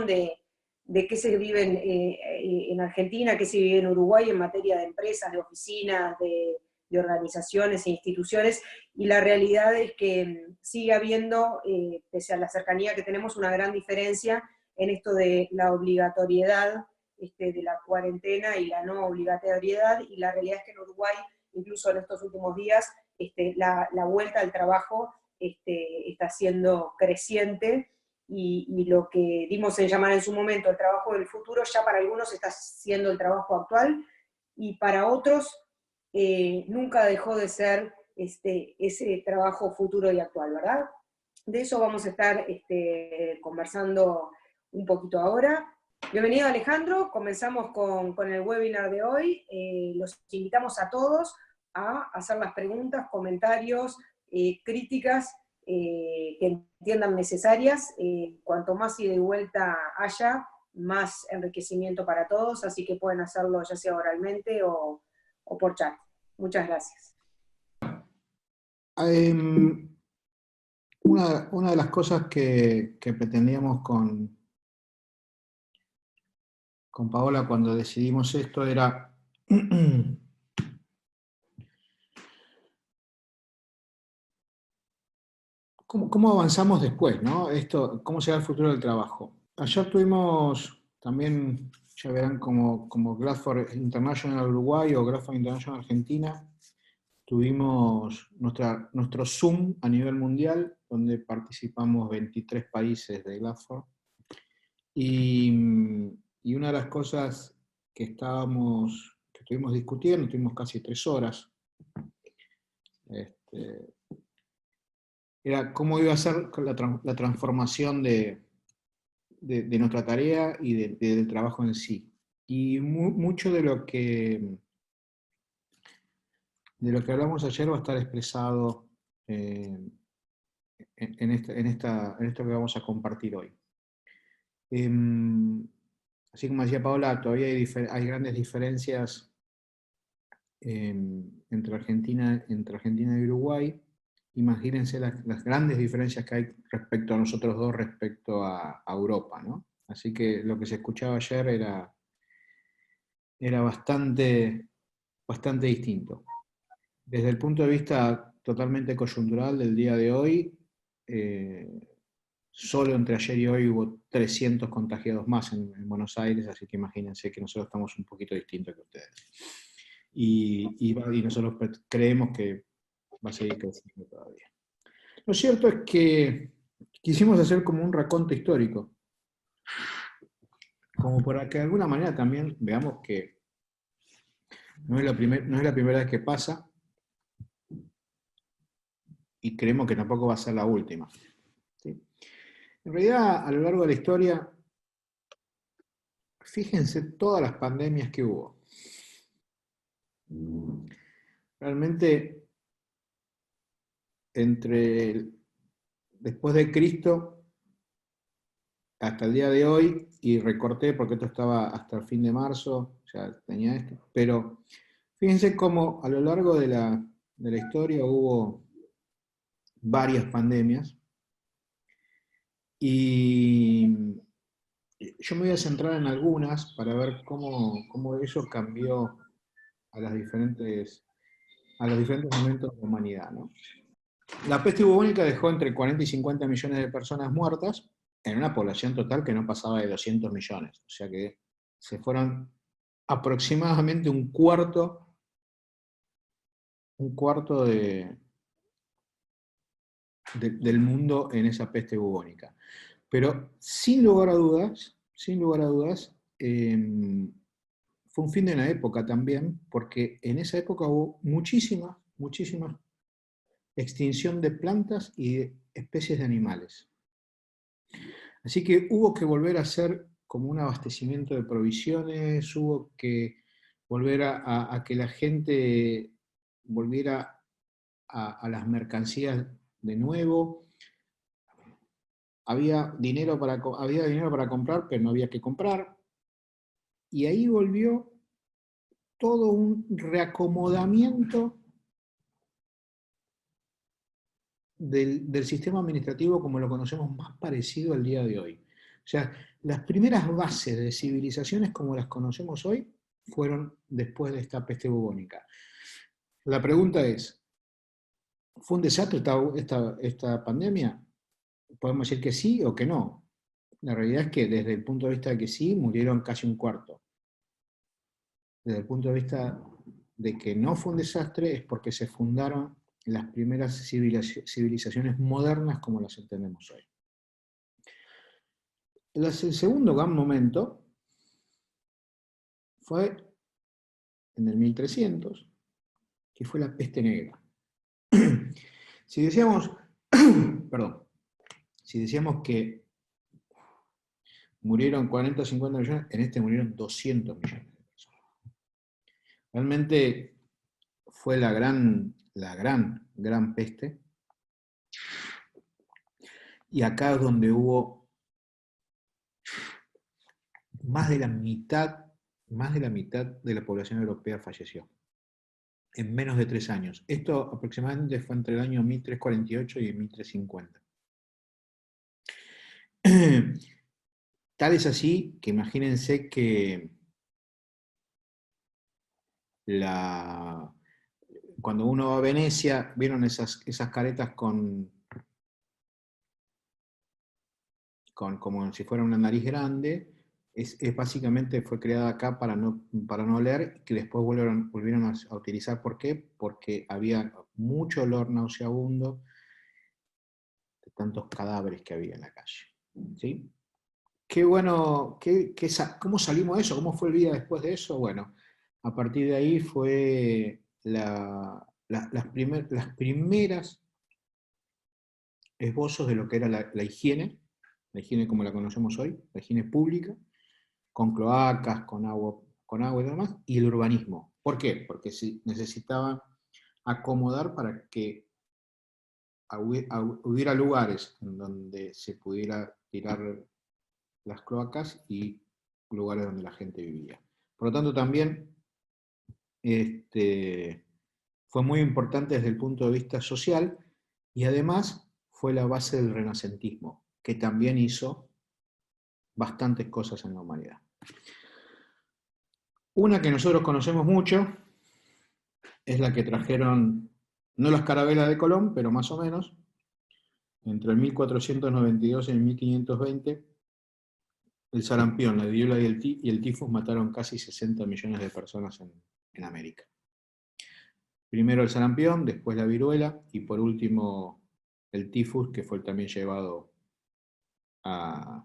de qué se vive en Argentina, qué se vive en Uruguay en materia de empresas, de oficinas, de organizaciones e instituciones, y la realidad es que sigue habiendo, pese a la cercanía que tenemos, una gran diferencia en esto de la obligatoriedad de la cuarentena y la no obligatoriedad, y la realidad es que en Uruguay, incluso en estos últimos días, la vuelta al trabajo está siendo creciente, y lo que dimos en llamar en su momento el trabajo del futuro, ya para algunos está siendo el trabajo actual, y para otros nunca dejó de ser ese trabajo futuro y actual, ¿verdad? De eso vamos a estar conversando un poquito ahora. Bienvenido, Alejandro, comenzamos con el webinar de hoy. Los invitamos a todos a hacer las preguntas, comentarios, críticas que entiendan necesarias. Cuanto más ida y vuelta haya, más enriquecimiento para todos, así que pueden hacerlo ya sea oralmente o por chat. Muchas gracias. Una de las cosas que pretendíamos con Paola cuando decidimos esto era ¿cómo avanzamos después, ¿no? ¿Cómo será el futuro del trabajo? Ayer tuvimos también, ya verán, como Glassdoor International Uruguay o Glassdoor International Argentina, tuvimos nuestro Zoom a nivel mundial, donde participamos 23 países de Glassdoor. Y una de las cosas que estuvimos discutiendo, tuvimos casi 3 horas, era cómo iba a ser la transformación de nuestra tarea y del trabajo en sí. Y mucho de lo que hablamos ayer va a estar expresado en esto que vamos a compartir hoy. Así como decía Paola, todavía hay grandes diferencias entre Argentina y Uruguay. Imagínense las grandes diferencias que hay respecto a nosotros dos, respecto a Europa, ¿no? Así que lo que se escuchaba ayer era bastante distinto. Desde el punto de vista totalmente coyuntural del día de hoy, solo entre ayer y hoy hubo 300 contagiados más en Buenos Aires, así que imagínense que nosotros estamos un poquito distintos que ustedes. Y nosotros creemos que va a seguir creciendo todavía. Lo cierto es que quisimos hacer como un raconto histórico, como para que de alguna manera también veamos que no es la primera vez que pasa, y creemos que tampoco va a ser la última. ¿Sí? En realidad, a lo largo de la historia, fíjense todas las pandemias que hubo. Realmente, después de Cristo hasta el día de hoy, y recorté porque esto estaba hasta el fin de marzo, ya tenía esto, pero fíjense cómo a lo largo de la historia hubo varias pandemias, y yo me voy a centrar en algunas para ver cómo eso cambió a los diferentes momentos de la humanidad, ¿no? La peste bubónica dejó entre 40 y 50 millones de personas muertas en una población total que no pasaba de 200 millones. O sea que se fueron aproximadamente un cuarto del mundo en esa peste bubónica. Pero sin lugar a dudas, fue un fin de una época también, porque en esa época hubo muchísima extinción de plantas y de especies de animales. Así que hubo que volver a hacer como un abastecimiento de provisiones, hubo que volver a que la gente volviera a las mercancías de nuevo. Había dinero para comprar, pero no había que comprar. Y ahí volvió todo un reacomodamiento del sistema administrativo como lo conocemos, más parecido al día de hoy. sea, las primeras bases de civilizaciones como las conocemos hoy fueron después de esta peste bubónica. La pregunta es, ¿fue un desastre esta pandemia? Podemos decir que sí o que no. La realidad es que desde el punto de vista de que sí, murieron casi un cuarto. Desde el punto de vista de que no fue un desastre, es porque se fundaron las primeras civilizaciones modernas como las entendemos hoy. El segundo gran momento fue en el 1300, que fue la peste negra. Si decíamos, perdón, si decíamos que murieron 40 o 50 millones, en este murieron 200 millones de personas. Realmente fue la gran peste. Y acá es donde hubo más de la mitad de la población europea falleció. En menos de 3 años. Esto aproximadamente fue entre el año 1348 y 1350. Tal es así que imagínense que cuando uno va a Venecia, ¿vieron esas caretas como si fuera una nariz grande? Básicamente fue creada acá para no oler, que después volvieron a utilizar. ¿Por qué? Porque había mucho olor nauseabundo de tantos cadáveres que había en la calle. ¿Sí? Qué bueno, ¿cómo salimos de eso? ¿Cómo fue el día después de eso? Bueno, a partir de ahí fue las primeras esbozos de lo que era la higiene como la conocemos hoy, la higiene pública, con cloacas, con agua y demás, y el urbanismo. ¿Por qué? Porque necesitaban acomodar para que hubiera lugares en donde se pudiera tirar las cloacas y lugares donde la gente vivía. Por lo tanto, también fue muy importante desde el punto de vista social y además fue la base del renacentismo, que también hizo bastantes cosas en la humanidad. Una que nosotros conocemos mucho es la que trajeron, no las carabelas de Colón, pero más o menos, entre el 1492 y el 1520, el sarampión, la viruela y el tifus mataron casi 60 millones de personas en América. Primero el sarampión, después la viruela y por último el tifus, que fue también llevado a...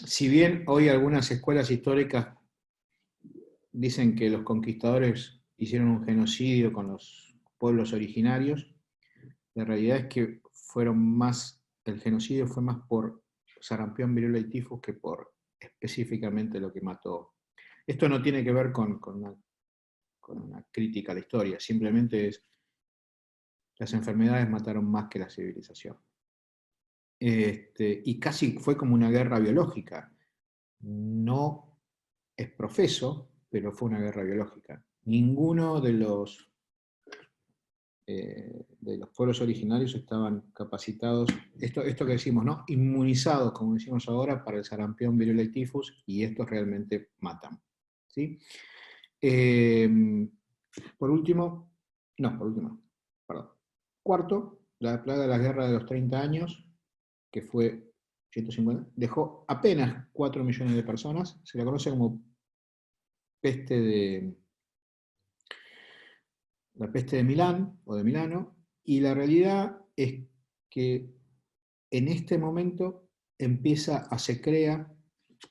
Si bien hoy algunas escuelas históricas dicen que los conquistadores hicieron un genocidio con los pueblos originarios, la realidad es que el genocidio fue más por sarampión, viruela y tifus que por específicamente lo que mató. Esto no tiene que ver con una crítica a la historia, simplemente las enfermedades mataron más que la civilización. Y casi fue como una guerra biológica. No es profeso, pero fue una guerra biológica. Ninguno de los pueblos originarios estaban capacitados, esto que decimos, ¿no? Inmunizados, como decimos ahora, para el sarampión, viruela y tifus, y estos realmente matan. ¿Sí? Cuarto, la plaga de la guerra de los 30 años, que fue 150, dejó apenas 4 millones de personas, se la conoce como la peste de Milán, o de Milano, y la realidad es que en este momento se crea,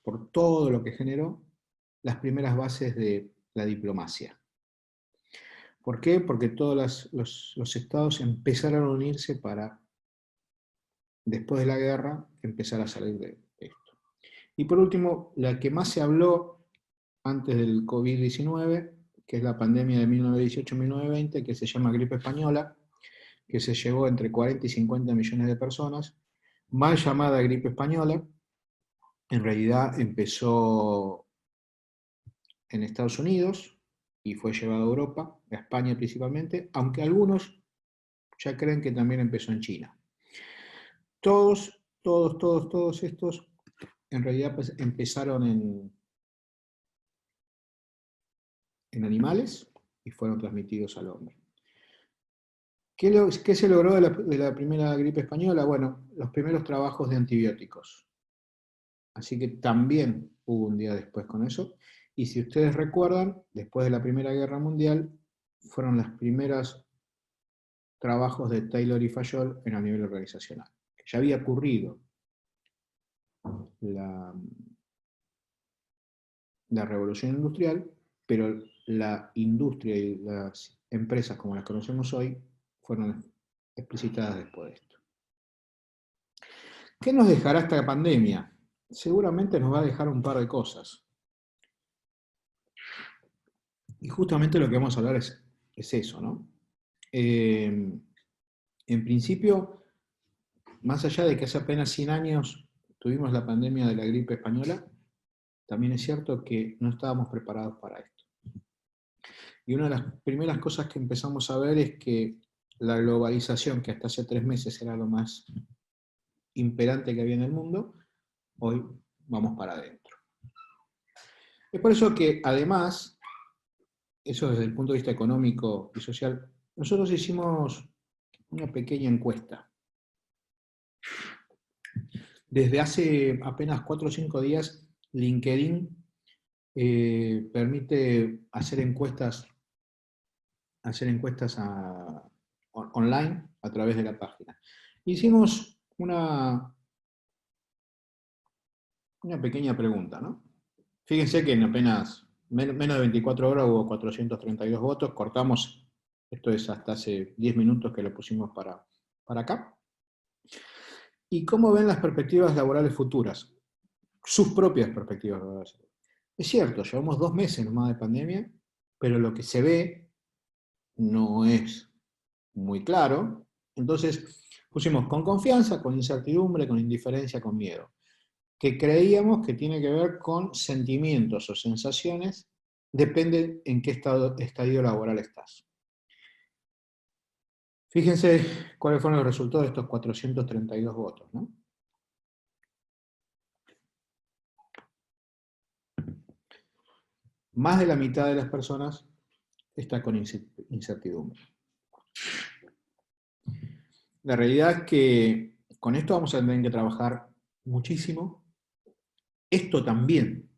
por todo lo que generó, las primeras bases de la diplomacia. ¿Por qué? Porque todos los estados empezaron a unirse para, después de la guerra, empezar a salir de esto. Y por último, la que más se habló antes del COVID-19, que es la pandemia de 1918-1920, que se llama gripe española, que se llevó entre 40 y 50 millones de personas, mal llamada gripe española, en realidad empezó en Estados Unidos y fue llevado a Europa, a España principalmente, aunque algunos ya creen que también empezó en China. Todos estos en realidad pues, empezaron en animales y fueron transmitidos al hombre. ¿Qué se logró de la primera gripe española? Bueno, los primeros trabajos de antibióticos. Así que también hubo un día después con eso. Y si ustedes recuerdan, después de la Primera Guerra Mundial, fueron los primeros trabajos de Taylor y Fayol en a nivel organizacional. Ya había ocurrido la revolución industrial, pero la industria y las empresas como las conocemos hoy fueron explicitadas después de esto. ¿Qué nos dejará esta pandemia? Seguramente nos va a dejar un par de cosas. Y justamente lo que vamos a hablar es eso, ¿no? En principio, más allá de que hace apenas 100 años tuvimos la pandemia de la gripe española, también es cierto que no estábamos preparados para esto. Y una de las primeras cosas que empezamos a ver es que la globalización, que hasta hace 3 meses era lo más imperante que había en el mundo, hoy vamos para adentro. Es por eso que además, eso desde el punto de vista económico y social, nosotros hicimos una pequeña encuesta. Desde hace apenas 4 o 5 días, LinkedIn permite hacer encuestas online a través de la página. Hicimos una pequeña pregunta, ¿no? Fíjense que en apenas menos de 24 horas hubo 432 votos, cortamos, esto es hasta hace 10 minutos que lo pusimos para acá. ¿Y cómo ven las perspectivas laborales futuras? Sus propias perspectivas laborales. Es cierto, llevamos 2 meses nomás de pandemia, pero lo que se ve no es muy claro. Entonces pusimos con confianza, con incertidumbre, con indiferencia, con miedo, que creíamos que tiene que ver con sentimientos o sensaciones, depende en qué estadio laboral estás. Fíjense cuáles fueron los resultados de estos 432 votos, ¿no? Más de la mitad de las personas está con incertidumbre. La realidad es que con esto vamos a tener que trabajar muchísimo. Esto también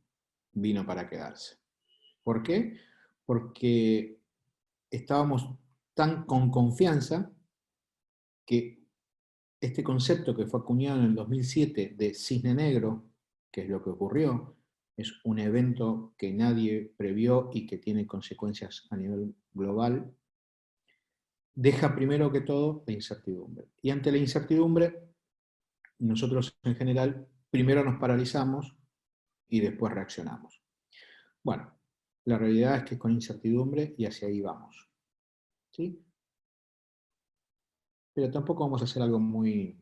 vino para quedarse. ¿Por qué? Porque estábamos tan con confianza que este concepto que fue acuñado en el 2007 de cisne negro, que es lo que ocurrió, es un evento que nadie previó y que tiene consecuencias a nivel global, deja primero que todo la incertidumbre. Y ante la incertidumbre, nosotros en general primero nos paralizamos y después reaccionamos. Bueno, la realidad es que es con incertidumbre y hacia ahí vamos. ¿Sí? Pero tampoco vamos a hacer algo muy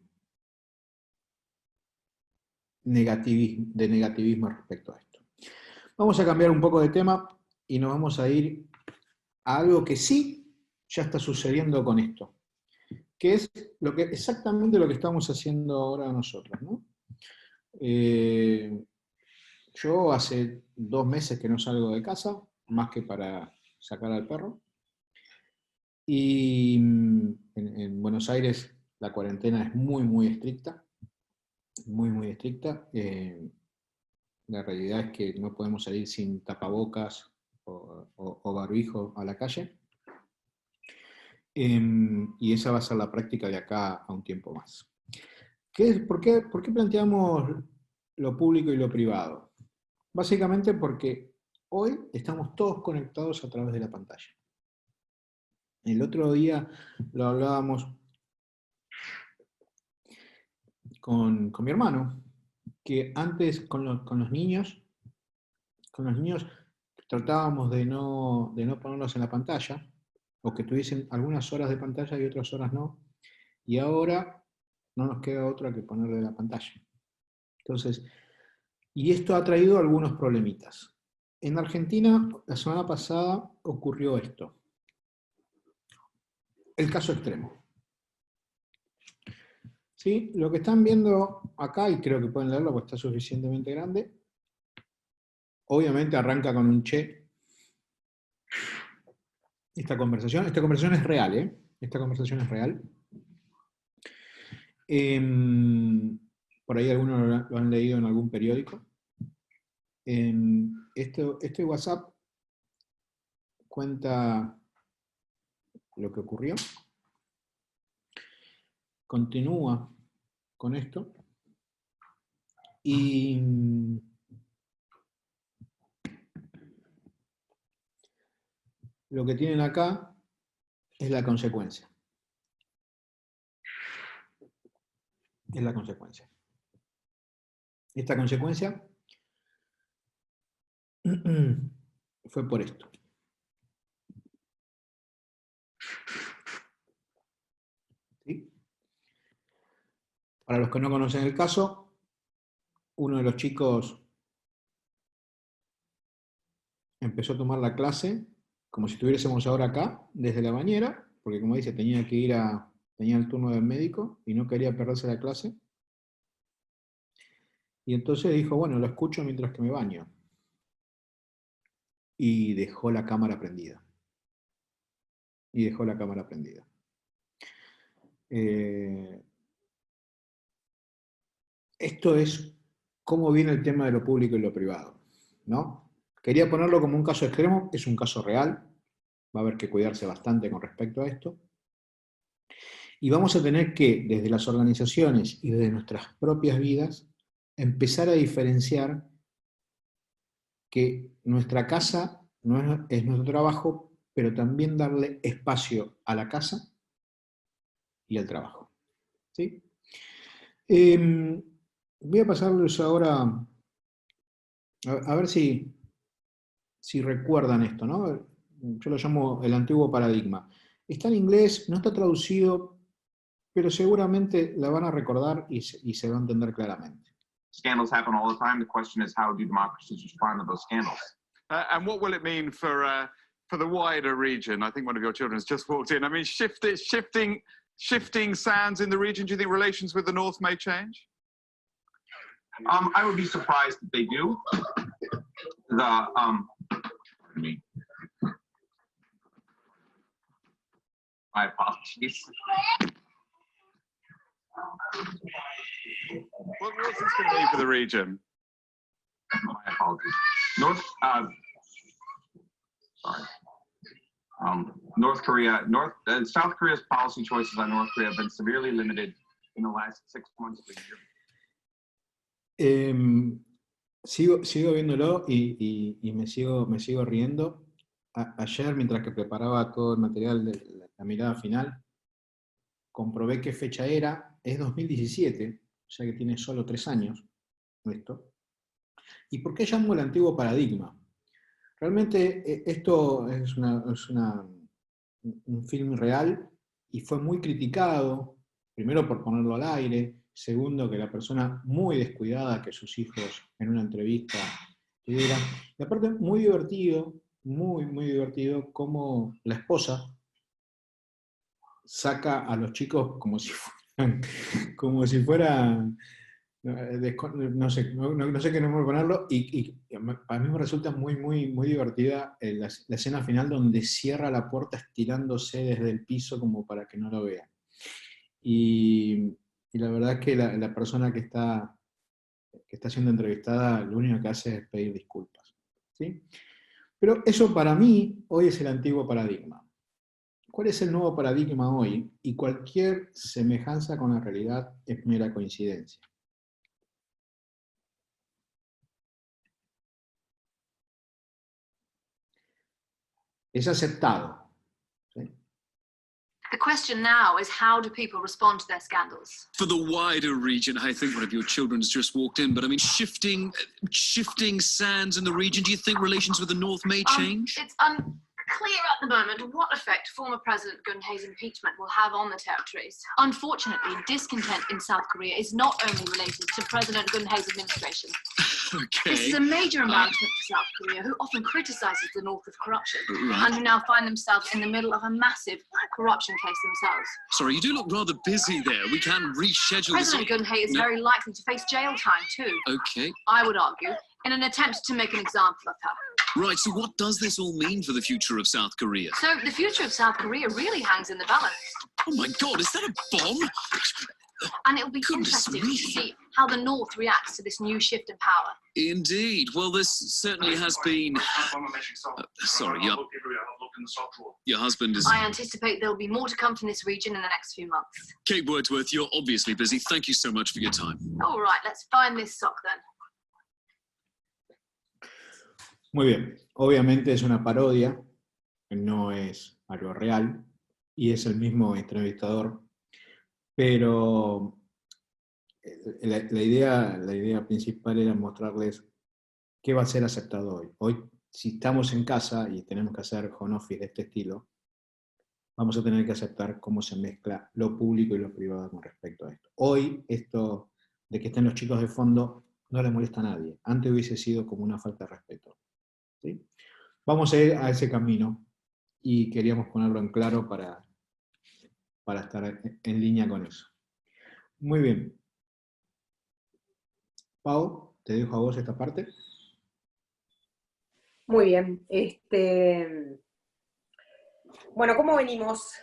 de negativismo respecto a esto. Vamos a cambiar un poco de tema y nos vamos a ir a algo que sí ya está sucediendo con esto, que es exactamente lo que estamos haciendo ahora nosotros, ¿no? Yo hace 2 meses que no salgo de casa, más que para sacar al perro. Y en Buenos Aires la cuarentena es muy, muy estricta. Muy, muy estricta. La realidad es que no podemos salir sin tapabocas o barbijo a la calle. Y esa va a ser la práctica de acá a un tiempo más. ¿Por qué planteamos lo público y lo privado? Básicamente porque hoy estamos todos conectados a través de la pantalla. El otro día lo hablábamos con mi hermano, que antes con los niños tratábamos de no ponerlos en la pantalla, o que tuviesen algunas horas de pantalla y otras horas no, y ahora no nos queda otra que ponerle la pantalla. Entonces, y esto ha traído algunos problemitas. En Argentina, la semana pasada ocurrió esto. El caso extremo. ¿Sí? Lo que están viendo acá, y creo que pueden leerlo porque está suficientemente grande, obviamente arranca con un che. Esta conversación es real, ¿eh? Esta conversación es real. Por ahí algunos lo han leído en algún periódico. Este WhatsApp cuenta lo que ocurrió. Continúa con esto. Y lo que tienen acá es la consecuencia. Es la consecuencia. Esta consecuencia fue por esto. ¿Sí? Para los que no conocen el caso, uno de los chicos empezó a tomar la clase como si estuviésemos ahora acá, desde la bañera, porque como dice, tenía el turno del médico y no quería perderse la clase. Y entonces dijo, bueno, lo escucho mientras que me baño. Y dejó la cámara prendida. Esto es cómo viene el tema de lo público y lo privado, ¿no? Quería ponerlo como un caso extremo, es un caso real, va a haber que cuidarse bastante con respecto a esto. Y vamos a tener que, desde las organizaciones y desde nuestras propias vidas, empezar a diferenciar que nuestra casa no es nuestro trabajo, pero también darle espacio a la casa y al trabajo. ¿Sí? Voy a pasarles ahora a ver si recuerdan esto, ¿no? Yo lo llamo el antiguo paradigma. Está en inglés, no está traducido, pero seguramente la van a recordar y se va a entender claramente. Scandals happen all the time. The question is, how do democracies respond to those scandals? And what will it mean for the wider region? I think one of your children has just walked in. I mean, shifting sands in the region. Do you think relations with the North may change? I would be surprised if they do. Pardon me. My apologies. What's this going to mean for the region? My apologies. South Korea's policy choices on North Korea have been severely limited in the last 6 months to a year. Sigo viéndolo y me sigo riendo. Ayer, mientras que preparaba todo el material de la mirada final, comprobé qué fecha era. Es 2017, o sea que tiene solo 3 años esto. ¿Y por qué llamo el antiguo paradigma? Realmente esto es un film real y fue muy criticado, primero por ponerlo al aire, segundo que la persona muy descuidada que sus hijos en una entrevista tuvieran, y aparte muy divertido cómo la esposa saca a los chicos como si fueran no sé qué nombre ponerlo, y para mí me resulta muy divertida la escena final donde cierra la puerta estirándose desde el piso como para que no lo vean. Y la verdad es que la persona que está siendo entrevistada lo único que hace es pedir disculpas. ¿Sí? Pero eso para mí hoy es el antiguo paradigma. ¿Cuál es el nuevo paradigma hoy? Y cualquier semejanza con la realidad es mera coincidencia. Es aceptado. ¿Sí? The question now is, how do people respond to their scandals? For the wider region, I think one of your children's just walked in, but I mean, shifting sands in the region, do you think relations with the North may change? It's unclear at the moment what effect former President Geun-hye's impeachment will have on the territories. Unfortunately, discontent in South Korea is not only related to President Geun-hye's administration. This is Okay. a major embarrassment for South Korea, who often criticises the North of corruption, Right. and who now find themselves in the middle of a massive corruption case themselves. Sorry, you do look rather busy there. We can reschedule this. President Gun-hae is No. very likely to face jail time too, Okay. I would argue, in an attempt to make an example of her. Right, so what does this all mean for the future of South Korea? So the future of South Korea really hangs in the balance. Oh my God, is that a bomb? And it'll be Goodness interesting me. to see how the North reacts to this new shift in power. Indeed. Well, this certainly has been. Sorry, your husband is. I anticipate there'll be more to come from this region in the next few months. Kate Wordsworth, you're obviously busy. Thank you so much for your time. All right, let's find this sock then. Muy bien. Obviamente es una parodia, no es algo real, y es el mismo entrevistador, pero la idea principal era mostrarles qué va a ser aceptado hoy. Hoy, si estamos en casa y tenemos que hacer home office de este estilo, vamos a tener que aceptar cómo se mezcla lo público y lo privado con respecto a esto. Hoy, esto de que estén los chicos de fondo no le molesta a nadie. Antes hubiese sido como una falta de respeto. ¿Sí? Vamos a ir a ese camino y queríamos ponerlo en claro para estar en línea con eso. Muy bien. Pau, te dejo a vos esta parte. Muy bien. Bueno, ¿cómo venimos?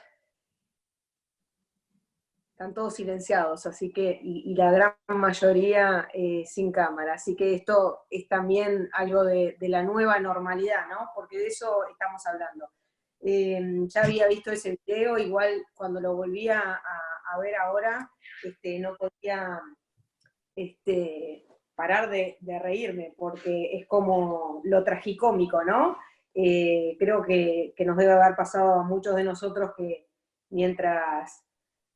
Están todos silenciados, así que, y la gran mayoría sin cámara. Así que esto es también algo de la nueva normalidad, ¿no? Porque de eso estamos hablando. Ya había visto ese video, igual cuando lo volví a ver ahora, no podía parar de reírme, porque es como lo tragicómico, ¿no? Creo que nos debe haber pasado a muchos de nosotros que mientras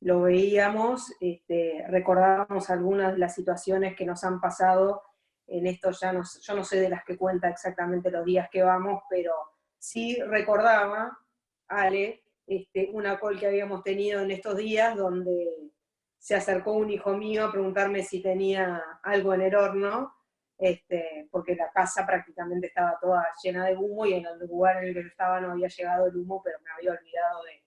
lo veíamos, recordábamos algunas de las situaciones que nos han pasado en esto. Yo no sé de las que cuenta exactamente los días que vamos, pero sí recordaba, Ale, una call que habíamos tenido en estos días donde se acercó un hijo mío a preguntarme si tenía algo en el horno, porque la casa prácticamente estaba toda llena de humo y en el lugar en el que yo estaba no había llegado el humo, pero me había olvidado de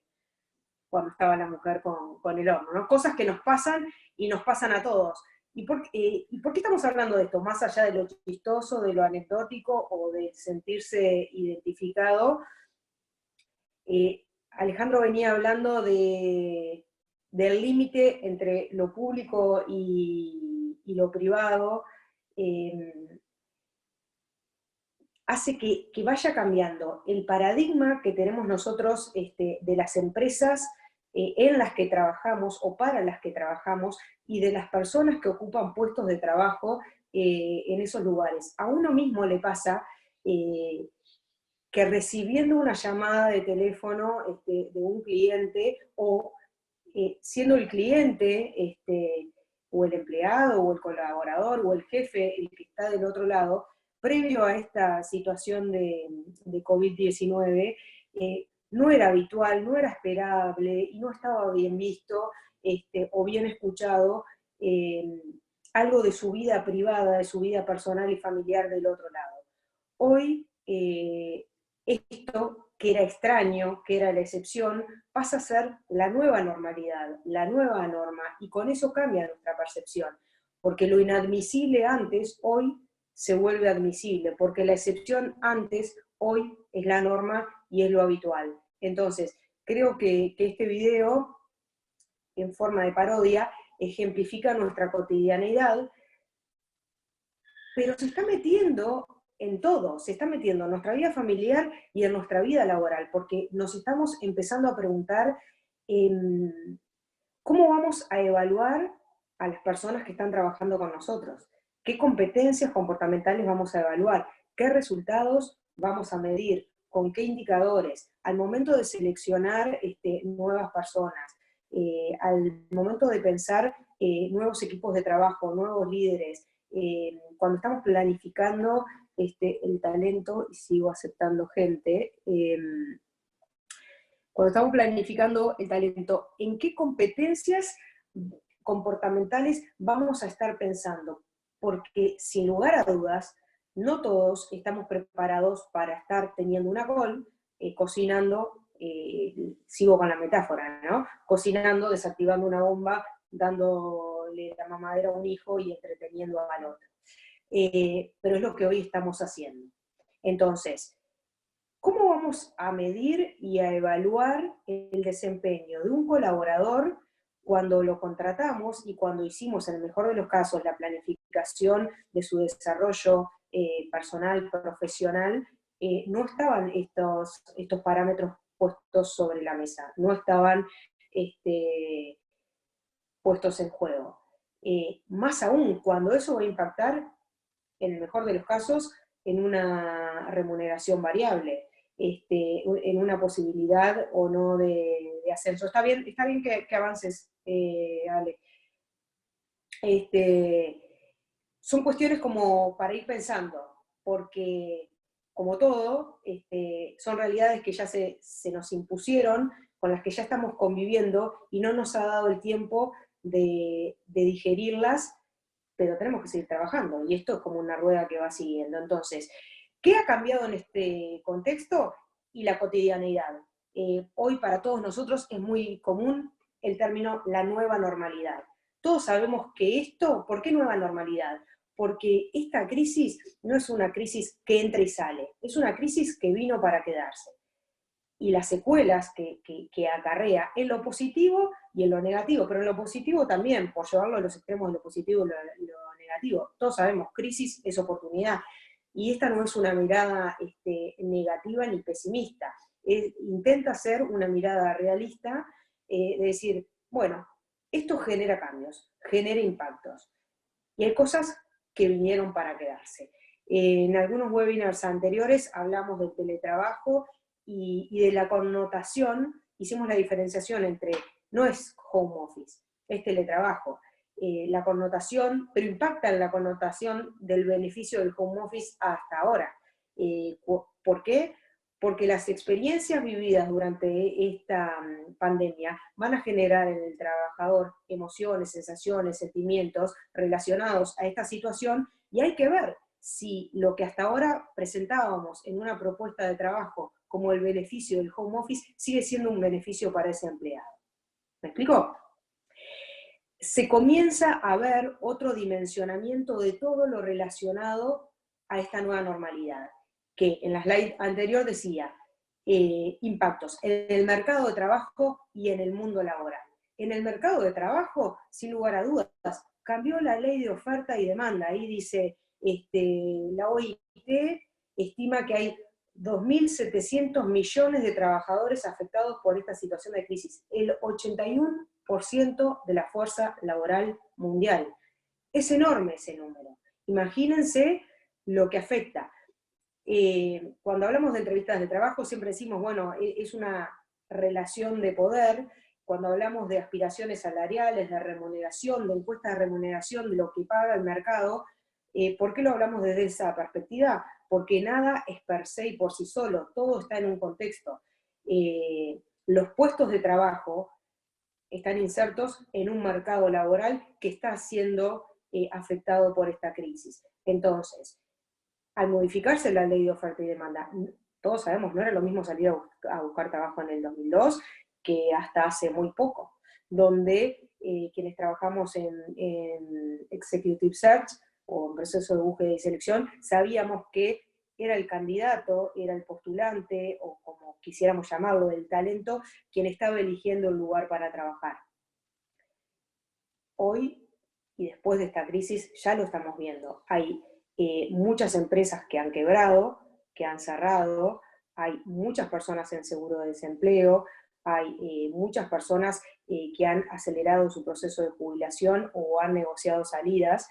cuando estaba la mujer con el horno, ¿no? Cosas que nos pasan y nos pasan a todos. ¿Y por qué estamos hablando de esto? Más allá de lo chistoso, de lo anecdótico o de sentirse identificado, Alejandro venía hablando del límite entre lo público y lo privado, hace que vaya cambiando el paradigma que tenemos nosotros de las empresas en las que trabajamos o para las que trabajamos y de las personas que ocupan puestos de trabajo en esos lugares. A uno mismo le pasa que recibiendo una llamada de teléfono de un cliente o siendo el cliente o el empleado o el colaborador o el jefe el que está del otro lado, previo a esta situación de COVID-19, no era habitual, no era esperable y no estaba bien visto o bien escuchado algo de su vida privada, de su vida personal y familiar del otro lado. Hoy, esto que era extraño, que era la excepción, pasa a ser la nueva normalidad, la nueva norma, y con eso cambia nuestra percepción, porque lo inadmisible antes, hoy se vuelve admisible, porque la excepción antes, hoy es la norma y es lo habitual. Entonces, creo que este video, en forma de parodia, ejemplifica nuestra cotidianeidad, pero se está metiendo en todo, se está metiendo en nuestra vida familiar y en nuestra vida laboral, porque nos estamos empezando a preguntar cómo vamos a evaluar a las personas que están trabajando con nosotros, qué competencias comportamentales vamos a evaluar, qué resultados vamos a medir, con qué indicadores, al momento de seleccionar nuevas personas, al momento de pensar nuevos equipos de trabajo, nuevos líderes, cuando estamos planificando el talento, y sigo aceptando gente, cuando estamos planificando el talento, ¿en qué competencias comportamentales vamos a estar pensando? porque sin lugar a dudas, no todos estamos preparados para estar teniendo una call, cocinando, sigo con la metáfora, ¿no? Cocinando, desactivando una bomba, dándole la mamadera a un hijo y entreteniendo al otro. Pero es lo que hoy estamos haciendo. Entonces, ¿cómo vamos a medir y a evaluar el desempeño de un colaborador cuando lo contratamos y cuando hicimos, en el mejor de los casos, la planificación de su desarrollo personal, profesional? No estaban estos parámetros puestos sobre la mesa, no estaban puestos en juego. Más aún, cuando eso va a impactar, en el mejor de los casos, en una remuneración variable, en una posibilidad o no de ascenso. Está bien que avances, Ale. Son cuestiones como para ir pensando, porque como todo, son realidades que ya se nos impusieron, con las que ya estamos conviviendo y no nos ha dado el tiempo de digerirlas, pero tenemos que seguir trabajando, y esto es como una rueda que va siguiendo. Entonces, ¿qué ha cambiado en este contexto? Y la cotidianeidad. Hoy para todos nosotros es muy común el término la nueva normalidad. Todos sabemos que esto, ¿por qué nueva normalidad? Porque esta crisis no es una crisis que entra y sale, es una crisis que vino para quedarse. Y las secuelas que acarrea en lo positivo y en lo negativo, pero en lo positivo también, por llevarlo a los extremos de lo positivo y lo negativo. Todos sabemos, crisis es oportunidad, y esta no es una mirada negativa ni pesimista, intenta ser una mirada realista, de decir, bueno, esto genera cambios, genera impactos, y hay cosas que vinieron para quedarse. En algunos webinars anteriores hablamos del teletrabajo, y de la connotación, hicimos la diferenciación entre, no es home office, es teletrabajo, la connotación, pero impacta en la connotación del beneficio del home office hasta ahora. ¿Por qué? Porque las experiencias vividas durante esta pandemia van a generar en el trabajador emociones, sensaciones, sentimientos relacionados a esta situación, y hay que ver si lo que hasta ahora presentábamos en una propuesta de trabajo como el beneficio del home office sigue siendo un beneficio para ese empleado. ¿Me explico? Se comienza a ver otro dimensionamiento de todo lo relacionado a esta nueva normalidad, que en la slide anterior decía, impactos en el mercado de trabajo y en el mundo laboral. En el mercado de trabajo, sin lugar a dudas, cambió la ley de oferta y demanda. Ahí dice, la OIT estima que hay 2.700 millones de trabajadores afectados por esta situación de crisis, el 81% de la fuerza laboral mundial. Es enorme ese número. Imagínense lo que afecta. Cuando hablamos de entrevistas de trabajo siempre decimos, bueno, es una relación de poder. Cuando hablamos de aspiraciones salariales, de remuneración, de encuestas de remuneración, de lo que paga el mercado, ¿por qué lo hablamos desde esa perspectiva? Porque nada es per se y por sí solo, todo está en un contexto. Los puestos de trabajo están insertos en un mercado laboral que está siendo afectado por esta crisis. Entonces, al modificarse la ley de oferta y demanda, todos sabemos, no era lo mismo salir a buscar trabajo en el 2002 que hasta hace muy poco, donde quienes trabajamos en Executive Search, o en proceso de búsqueda y selección, sabíamos que era el candidato, era el postulante, o como quisiéramos llamarlo, el talento, quien estaba eligiendo el lugar para trabajar. Hoy, y después de esta crisis, ya lo estamos viendo. Hay muchas empresas que han quebrado, que han cerrado, hay muchas personas en seguro de desempleo, hay muchas personas que han acelerado su proceso de jubilación o han negociado salidas,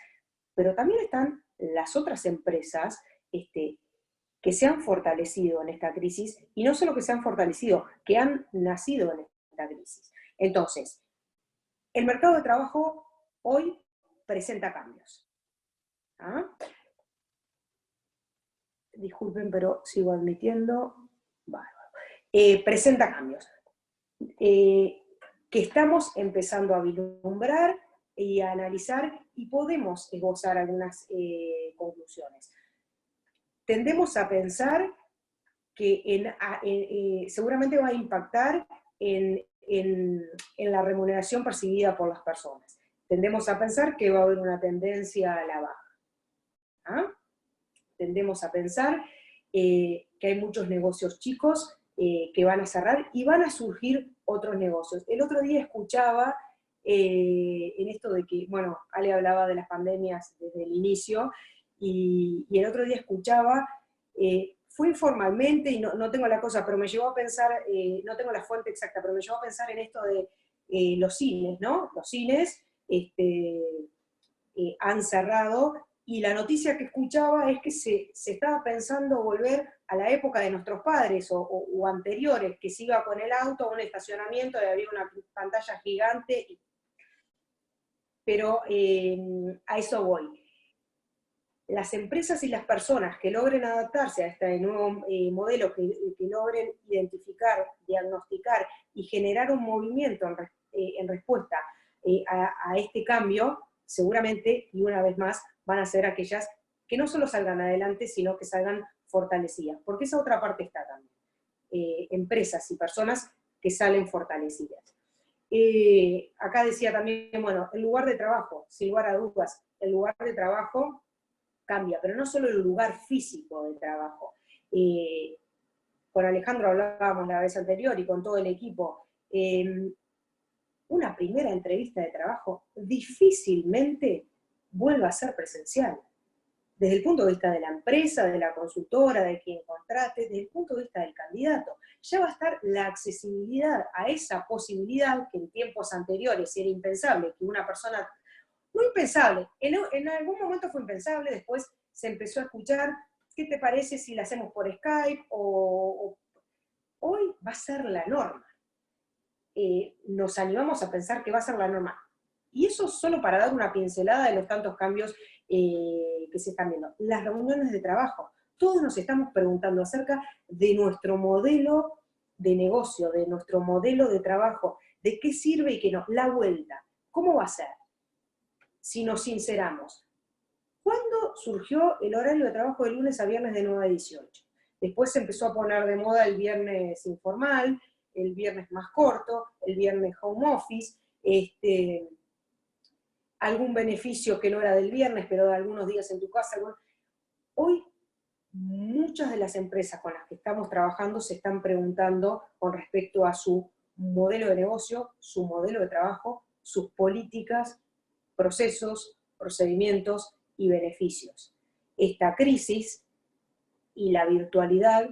pero también están las otras empresas que se han fortalecido en esta crisis, y no solo que se han fortalecido, que han nacido en esta crisis. Entonces, el mercado de trabajo hoy presenta cambios. ¿Ah? Disculpen, pero sigo admitiendo. Bárbaro. Presenta cambios. Que estamos empezando a vislumbrar y a analizar, y podemos esbozar algunas conclusiones. Tendemos a pensar que seguramente va a impactar en la remuneración percibida por las personas. Tendemos a pensar que va a haber una tendencia a la baja. ¿Ah? Tendemos a pensar que hay muchos negocios chicos que van a cerrar y van a surgir otros negocios. El otro día escuchaba en esto de que, bueno, Ale hablaba de las pandemias desde el inicio, y el otro día escuchaba, fue informalmente, y no tengo la cosa, pero me llevó a pensar, no tengo la fuente exacta, pero me llevó a pensar en esto de los cines, ¿no? Los cines han cerrado, y la noticia que escuchaba es que se estaba pensando volver a la época de nuestros padres o anteriores, que se iba con el auto a un estacionamiento y había una pantalla gigante, pero a eso voy. Las empresas y las personas que logren adaptarse a este nuevo modelo, que logren identificar, diagnosticar y generar un movimiento en respuesta a este cambio, seguramente, y una vez más, van a ser aquellas que no solo salgan adelante, sino que salgan fortalecidas. Porque esa otra parte está también. Empresas y personas que salen fortalecidas. Acá decía también, bueno, el lugar de trabajo, sin lugar a dudas, el lugar de trabajo cambia, pero no solo el lugar físico de trabajo. Con Alejandro hablábamos la vez anterior y con todo el equipo, una primera entrevista de trabajo difícilmente vuelva a ser presencial. Desde el punto de vista de la empresa, de la consultora, de quien contrate, desde el punto de vista del candidato, ya va a estar la accesibilidad a esa posibilidad que en tiempos anteriores era impensable, que una persona, no impensable, en algún momento fue impensable, después se empezó a escuchar, ¿qué te parece si la hacemos por Skype? Hoy va a ser la norma. Nos animamos a pensar que va a ser la norma. Y eso solo para dar una pincelada de los tantos cambios que se están viendo. Las reuniones de trabajo. Todos nos estamos preguntando acerca de nuestro modelo de negocio, de nuestro modelo de trabajo, de qué sirve y qué no. La vuelta. ¿Cómo va a ser? Si nos sinceramos. ¿Cuándo surgió el horario de trabajo de lunes a viernes de 9 a 18? Después se empezó a poner de moda el viernes informal, el viernes más corto, el viernes home office, algún beneficio que no era del viernes, pero de algunos días en tu casa. Hoy muchas de las empresas con las que estamos trabajando se están preguntando con respecto a su modelo de negocio, su modelo de trabajo, sus políticas, procesos, procedimientos y beneficios. Esta crisis y la virtualidad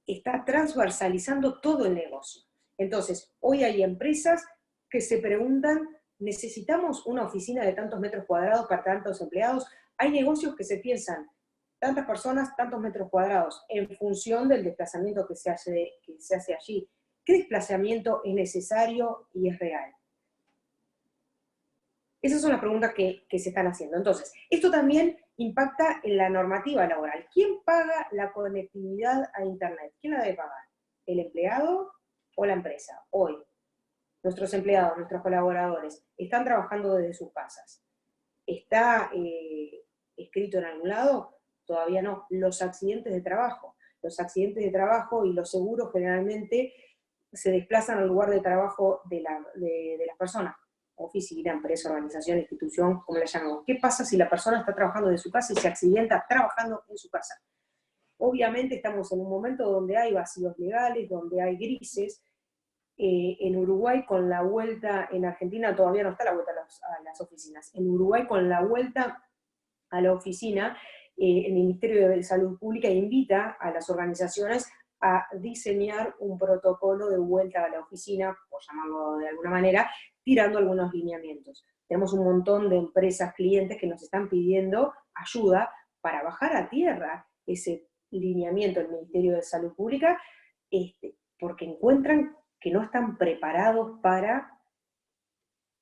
está transversalizando todo el negocio. Entonces, hoy hay empresas que se preguntan, ¿necesitamos una oficina de tantos metros cuadrados para tantos empleados? Hay negocios que se piensan, tantas personas, tantos metros cuadrados, en función del desplazamiento que se hace allí. ¿Qué desplazamiento es necesario y es real? Esas son las preguntas que se están haciendo. Entonces, esto también impacta en la normativa laboral. ¿Quién paga la conectividad a Internet? ¿Quién la debe pagar? ¿El empleado o la empresa? Hoy, nuestros empleados, nuestros colaboradores, están trabajando desde sus casas. ¿Está escrito en algún lado? Todavía no. Los accidentes de trabajo. Los accidentes de trabajo y los seguros generalmente se desplazan al lugar de trabajo de las personas. Oficina, empresa, organización, institución, como la llamamos. ¿Qué pasa si la persona está trabajando de su casa y se accidenta trabajando en su casa? Obviamente estamos en un momento donde hay vacíos legales, donde hay grises. En Uruguay con la vuelta, en Argentina todavía no está la vuelta a las oficinas. En Uruguay con la vuelta a la oficina, el Ministerio de Salud Pública invita a las organizaciones a diseñar un protocolo de vuelta a la oficina, por llamarlo de alguna manera, tirando algunos lineamientos. Tenemos un montón de empresas, clientes que nos están pidiendo ayuda para bajar a tierra ese lineamiento del Ministerio de Salud Pública, porque encuentran que no están preparados para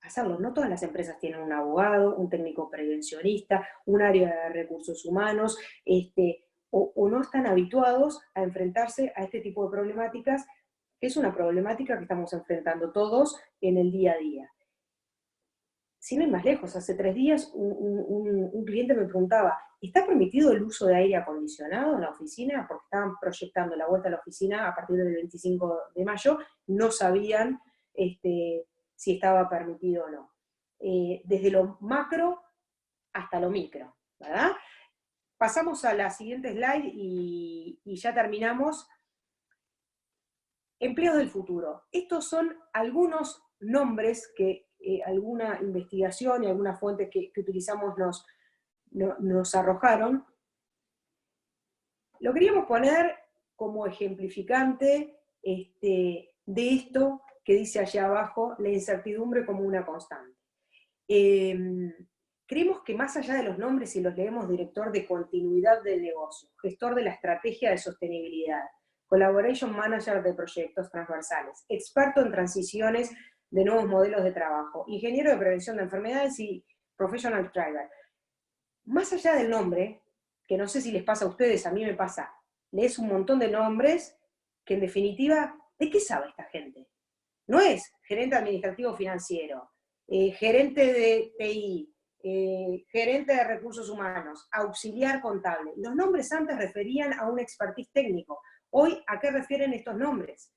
hacerlo. No todas las empresas tienen un abogado, un técnico prevencionista, un área de recursos humanos, o no están habituados a enfrentarse a este tipo de problemáticas, que es una problemática que estamos enfrentando todos en el día a día. sin ir más lejos, hace 3 días un cliente me preguntaba, ¿está permitido el uso de aire acondicionado en la oficina? Porque estaban proyectando la vuelta a la oficina a partir del 25 de mayo, no sabían si estaba permitido o no. Desde lo macro hasta lo micro, ¿verdad? Pasamos a la siguiente slide y ya terminamos. Empleos del futuro. Estos son algunos nombres que alguna investigación y algunas fuentes que utilizamos nos arrojaron. Lo queríamos poner como ejemplificante de esto que dice allá abajo, la incertidumbre como una constante. Creemos que más allá de los nombres, si los leemos, director de continuidad del negocio, gestor de la estrategia de sostenibilidad, collaboration manager de proyectos transversales, experto en transiciones de nuevos modelos de trabajo, ingeniero de prevención de enfermedades y professional driver. Más allá del nombre, que no sé si les pasa a ustedes, a mí me pasa, lees un montón de nombres que en definitiva, ¿de qué sabe esta gente? No es gerente administrativo financiero, gerente de TI, gerente de recursos humanos, auxiliar contable. Los nombres antes referían a un expertise técnico. Hoy, ¿a qué refieren estos nombres?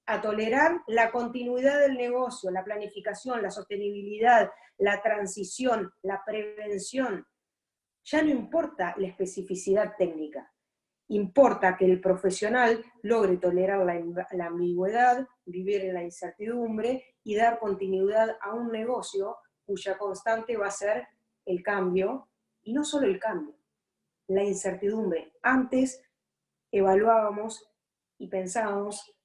A tolerar la continuidad del negocio, la planificación, la sostenibilidad, la transición, la prevención. Ya no importa la especificidad técnica. Importa que el profesional logre tolerar la ambigüedad, vivir en la incertidumbre y dar continuidad a un negocio cuya constante va a ser el cambio, y no solo el cambio, la incertidumbre. Antes evaluábamos y pensábamos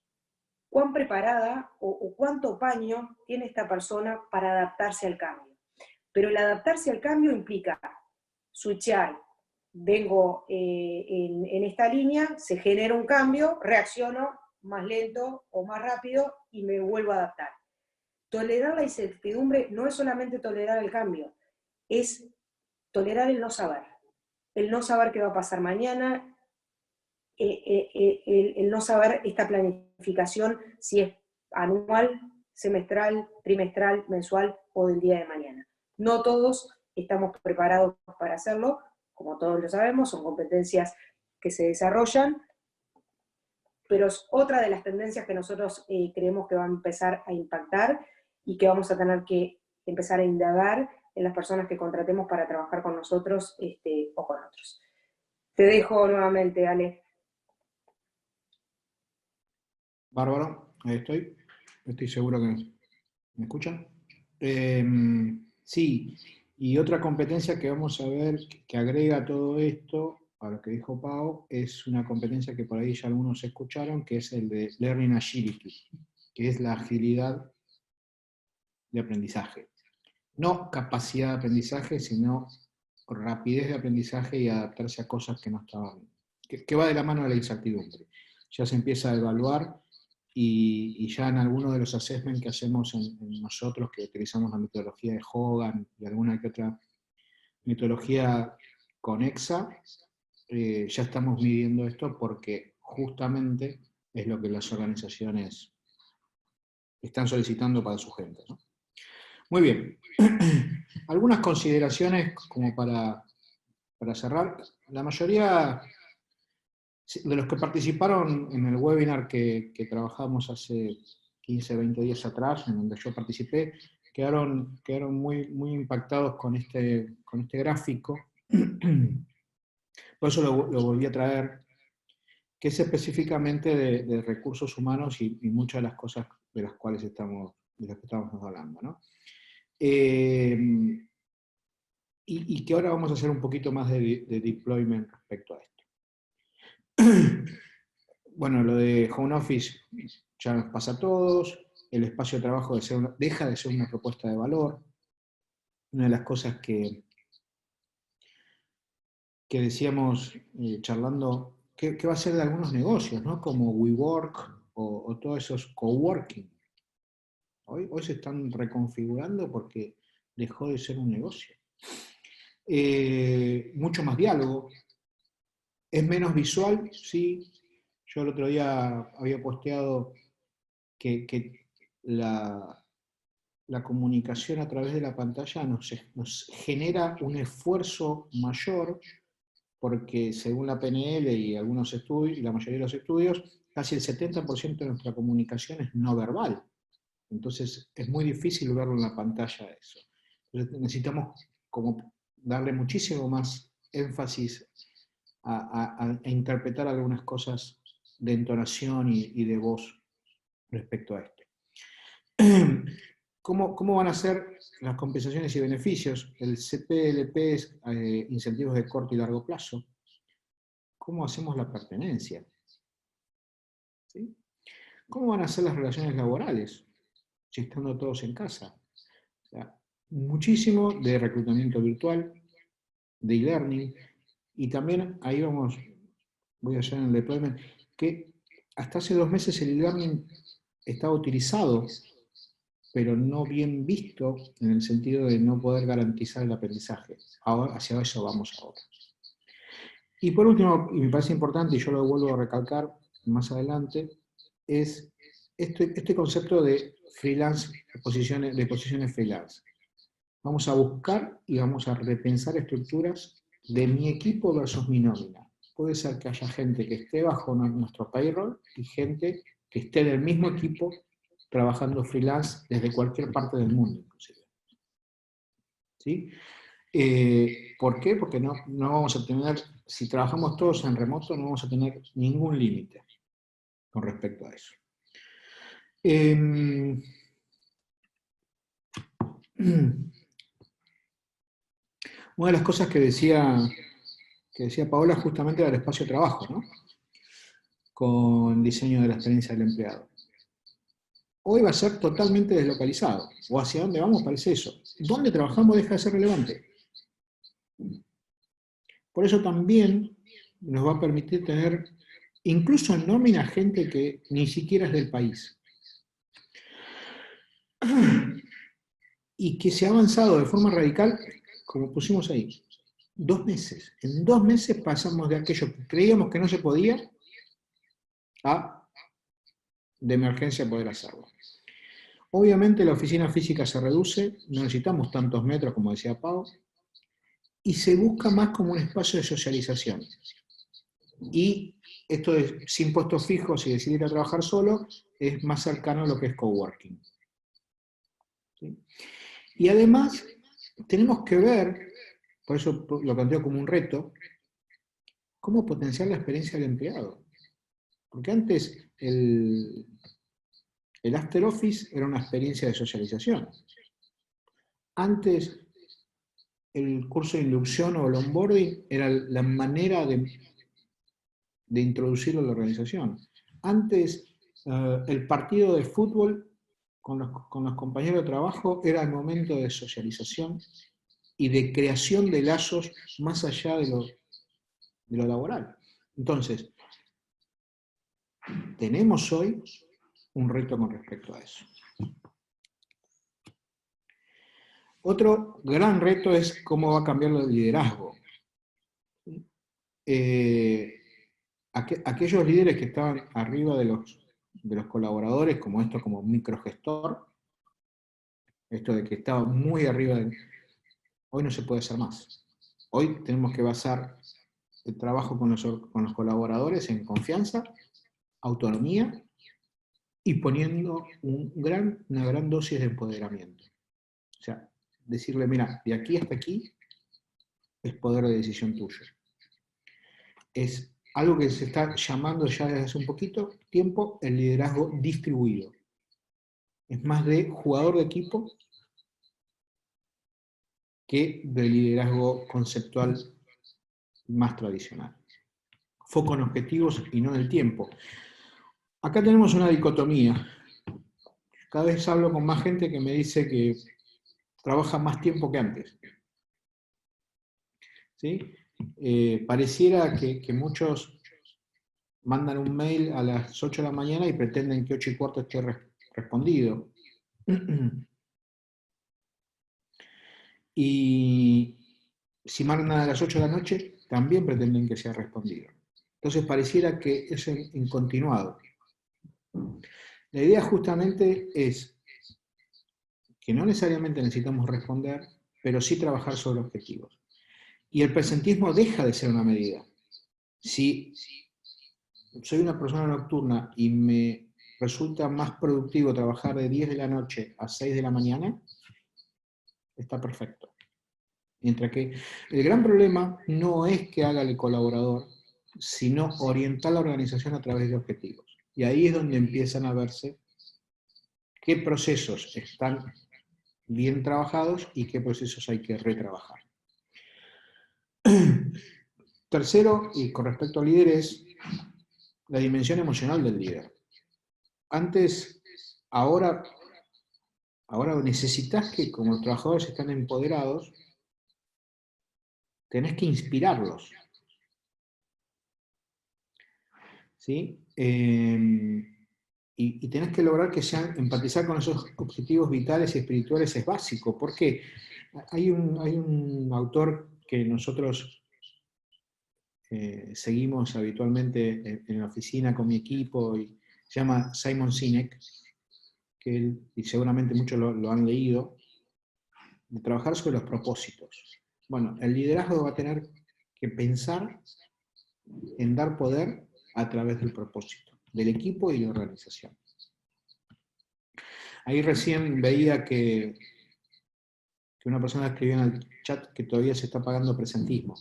cuán preparada o cuánto paño tiene esta persona para adaptarse al cambio. Pero el adaptarse al cambio implica switchar. Vengo en esta línea, se genera un cambio, reacciono más lento o más rápido y me vuelvo a adaptar. Tolerar la incertidumbre no es solamente tolerar el cambio, es tolerar el no saber qué va a pasar mañana, el no saber esta planificación, si es anual, semestral, trimestral, mensual o del día de mañana. No todos estamos preparados para hacerlo, como todos lo sabemos, son competencias que se desarrollan, pero es otra de las tendencias que nosotros creemos que va a empezar a impactar y que vamos a tener que empezar a indagar en las personas que contratemos para trabajar con nosotros o con otros. Te dejo nuevamente, Ale. Bárbaro, ahí estoy. Estoy seguro que me escuchan. Sí, y otra competencia que vamos a ver que agrega todo esto, a lo que dijo Pau, es una competencia que por ahí ya algunos escucharon, que es el de Learning Agility, que es la agilidad de aprendizaje. No capacidad de aprendizaje, sino rapidez de aprendizaje y adaptarse a cosas que no estaban, que va de la mano de la incertidumbre. Ya se empieza a evaluar y ya en algunos de los assessments que hacemos en nosotros, que utilizamos la metodología de Hogan y alguna que otra metodología conexa, ya estamos midiendo esto porque justamente es lo que las organizaciones están solicitando para su gente, ¿no? Muy bien. Algunas consideraciones como para cerrar. La mayoría de los que participaron en el webinar que trabajamos hace 15, 20 días atrás, en donde yo participé, quedaron muy, muy impactados con este gráfico. Por eso lo volví a traer, que es específicamente de recursos humanos y muchas de las cosas de las cuales estamos hablando, ¿no? Y que ahora vamos a hacer un poquito más de deployment respecto a esto. Bueno, lo de home office ya nos pasa a todos, el espacio de trabajo deja de ser una propuesta de valor. Una de las cosas que decíamos charlando, ¿qué va a ser de algunos negocios, ¿no? Como WeWork o todos esos coworking? Hoy se están reconfigurando porque dejó de ser un negocio. Mucho más diálogo. ¿Es menos visual? Sí. Yo el otro día había posteado que la comunicación a través de la pantalla nos genera un esfuerzo mayor, porque según la PNL y algunos estudios, y la mayoría de los estudios, casi el 70% de nuestra comunicación es no verbal. Entonces es muy difícil verlo en la pantalla eso. Entonces necesitamos como darle muchísimo más énfasis a interpretar algunas cosas de entonación y de voz respecto a esto. ¿Cómo van a ser las compensaciones y beneficios? El CPLP es incentivos de corto y largo plazo. ¿Cómo hacemos la pertenencia? ¿Sí? ¿Cómo van a ser las relaciones laborales? Si estando todos en casa. O sea, muchísimo de reclutamiento virtual, de e-learning, y también ahí voy allá en el deployment, que hasta hace 2 meses el e-learning estaba utilizado, pero no bien visto en el sentido de no poder garantizar el aprendizaje. Ahora, hacia eso vamos ahora. Y por último, y me parece importante, y yo lo vuelvo a recalcar más adelante, es este concepto de freelance, de posiciones freelance. Vamos a buscar y vamos a repensar estructuras de mi equipo versus mi nómina. Puede ser que haya gente que esté bajo nuestro payroll y gente que esté del mismo equipo trabajando freelance desde cualquier parte del mundo, inclusive. ¿Sí? ¿Por qué? Porque no vamos a tener, si trabajamos todos en remoto, no vamos a tener ningún límite con respecto a eso. Una de las cosas que decía Paola justamente era el espacio de trabajo, ¿no? Con diseño de la experiencia del empleado. Hoy va a ser totalmente deslocalizado, o hacia dónde vamos parece eso. ¿Dónde trabajamos deja de ser relevante? Por eso también nos va a permitir tener, incluso en nómina, gente que ni siquiera es del país. Y que se ha avanzado de forma radical, como pusimos ahí, 2 meses. En 2 meses pasamos de aquello que creíamos que no se podía a de emergencia poder hacerlo. Obviamente la oficina física se reduce, no necesitamos tantos metros como decía Pau, y se busca más como un espacio de socialización. Y esto de sin puestos fijos y decidir a trabajar solo es más cercano a lo que es coworking. ¿Sí? Y además tenemos que ver, por eso lo planteo como un reto, cómo potenciar la experiencia del empleado. Porque antes el After Office era una experiencia de socialización. Antes el curso de inducción o el onboarding era la manera de introducirlo a la organización. Antes el partido de fútbol con los compañeros de trabajo era el momento de socialización y de creación de lazos más allá de lo laboral. Entonces, tenemos hoy un reto con respecto a eso. Otro gran reto es cómo va a cambiar el liderazgo. Aquellos líderes que estaban arriba de los colaboradores, como esto como microgestor, esto de que estaba muy arriba, hoy no se puede hacer más. Hoy tenemos que basar el trabajo con los colaboradores en confianza, autonomía y poniendo una gran dosis de empoderamiento. O sea, decirle, mira, de aquí hasta aquí es poder de decisión tuyo. Es algo que se está llamando ya desde hace un poquito tiempo el liderazgo distribuido. Es más de jugador de equipo que del liderazgo conceptual más tradicional. Foco en objetivos y no en el tiempo. Acá tenemos una dicotomía. Cada vez hablo con más gente que me dice que trabaja más tiempo que antes. ¿Sí? Pareciera que muchos mandan un mail a las 8 de la mañana y pretenden que 8:15 esté respondido. Y si mandan a las 8 de la noche, también pretenden que sea respondido. Entonces pareciera que es en continuado. La idea justamente es que no necesariamente necesitamos responder, pero sí trabajar sobre objetivos. Y el presentismo deja de ser una medida. Si soy una persona nocturna y me resulta más productivo trabajar de 10 de la noche a 6 de la mañana, está perfecto. Mientras que el gran problema no es que haga el colaborador, sino orientar la organización a través de objetivos. Y ahí es donde empiezan a verse qué procesos están bien trabajados y qué procesos hay que retrabajar. Tercero, y con respecto al líder, es la dimensión emocional del líder. Ahora necesitas que, como los trabajadores están empoderados, tenés que inspirarlos. ¿Sí? Y tenés que lograr que sean, empatizar con esos objetivos vitales y espirituales es básico. ¿Por qué? Hay un autor que nosotros seguimos habitualmente en la oficina con mi equipo, y se llama Simon Sinek, que él, y seguramente muchos lo han leído, de trabajar sobre los propósitos. Bueno, el liderazgo va a tener que pensar en dar poder a través del propósito, del equipo y de la organización. Ahí recién veía que una persona escribió en el chat que todavía se está pagando presentismo.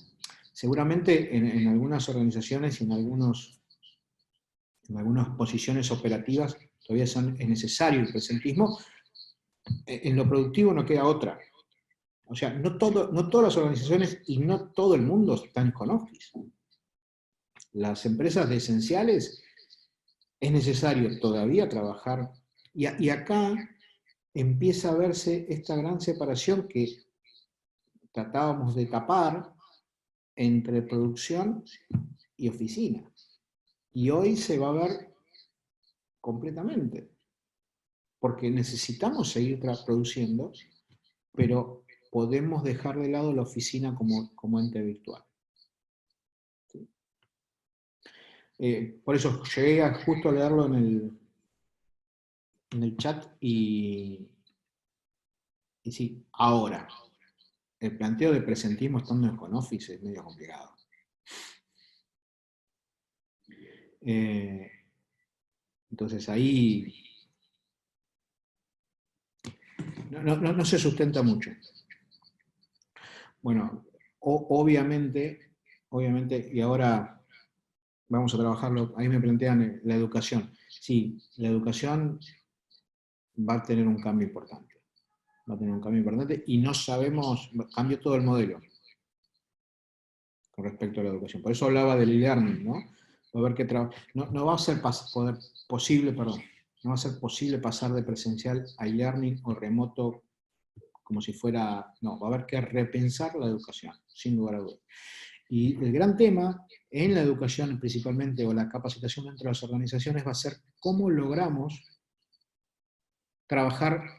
Seguramente en algunas organizaciones y en algunas posiciones operativas todavía es necesario el presentismo. En lo productivo no queda otra. O sea, no todas las organizaciones y no todo el mundo están con Office. Las empresas de esenciales es necesario todavía trabajar. Y acá empieza a verse esta gran separación que tratábamos de tapar entre producción y oficina. Y hoy se va a ver completamente. Porque necesitamos seguir produciendo, pero podemos dejar de lado la oficina como ente virtual. ¿Sí? Por eso llegué justo a leerlo en el chat y sí, ahora, el planteo de presentismo estando en home office es medio complicado. Entonces ahí no se sustenta mucho. Bueno, obviamente, y ahora vamos a trabajarlo, ahí me plantean la educación. Sí, la educación va a tener un cambio importante. Va a tener un cambio importante y no sabemos, cambió todo el modelo con respecto a la educación. Por eso hablaba del e-learning, ¿no? Va a haber que no va a ser posible pasar de presencial a e-learning o remoto como si fuera, no, va a haber que repensar la educación, sin lugar a dudas. Y el gran tema en la educación principalmente, o la capacitación dentro de las organizaciones, va a ser cómo logramos trabajar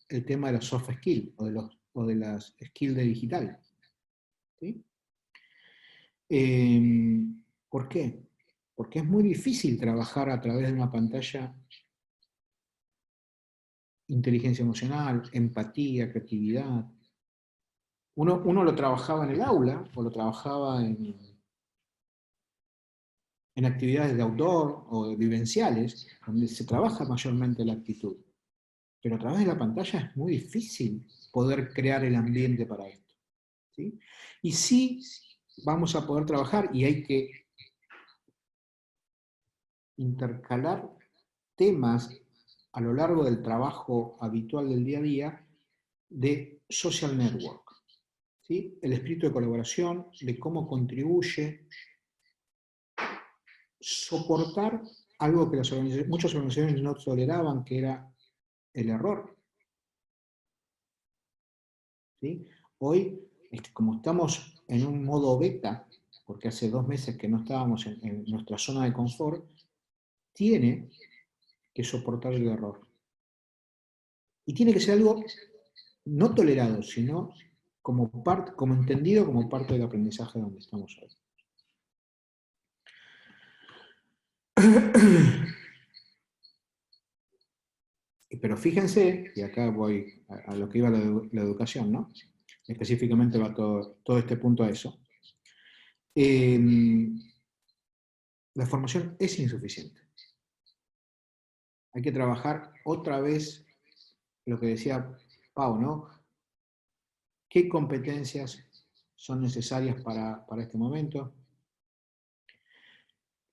el tema de los soft skills, o de las skills de digital. ¿Sí? ¿Por qué? Porque es muy difícil trabajar a través de una pantalla inteligencia emocional, empatía, creatividad. Uno lo trabajaba en el aula, o lo trabajaba en actividades de outdoor o vivenciales, donde se trabaja mayormente la actitud. Pero a través de la pantalla es muy difícil poder crear el ambiente para esto. ¿Sí? Y sí vamos a poder trabajar, y hay que intercalar temas a lo largo del trabajo habitual del día a día de social network. ¿Sí? El espíritu de colaboración, de cómo contribuye, soportar algo que muchas organizaciones no toleraban, que era el error. ¿Sí? Hoy, como estamos en un modo beta, porque hace 2 meses que no estábamos en nuestra zona de confort, tiene que soportar el error. Y tiene que ser algo no tolerado, sino como entendido como parte del aprendizaje donde estamos hoy. Pero fíjense, y acá voy a lo que iba la educación, ¿no? Específicamente va todo este punto a eso. La formación es insuficiente. Hay que trabajar otra vez lo que decía Pau, ¿no? ¿Qué competencias son necesarias para este momento?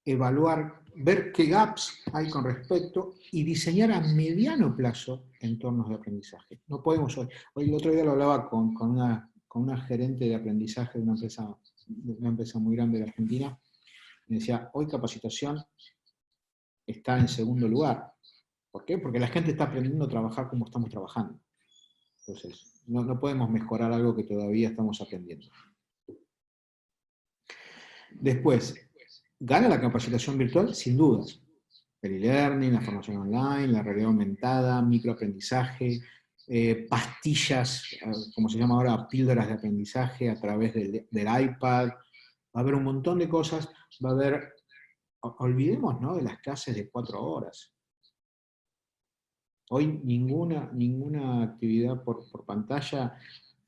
Evaluar, ver qué gaps hay con respecto y diseñar a mediano plazo entornos de aprendizaje. No podemos hoy el otro día lo hablaba con una gerente de aprendizaje de una empresa muy grande de Argentina, me decía, hoy capacitación está en segundo lugar. ¿Por qué? Porque la gente está aprendiendo a trabajar como estamos trabajando. Entonces, no podemos mejorar algo que todavía estamos aprendiendo. Después, ¿gana la capacitación virtual? Sin dudas. El e-learning, la formación online, la realidad aumentada, microaprendizaje, pastillas, como se llama ahora, píldoras de aprendizaje a través del iPad. Va a haber un montón de cosas. Va a haber, olvidemos, ¿no?, de las clases de 4 horas. Hoy ninguna actividad por pantalla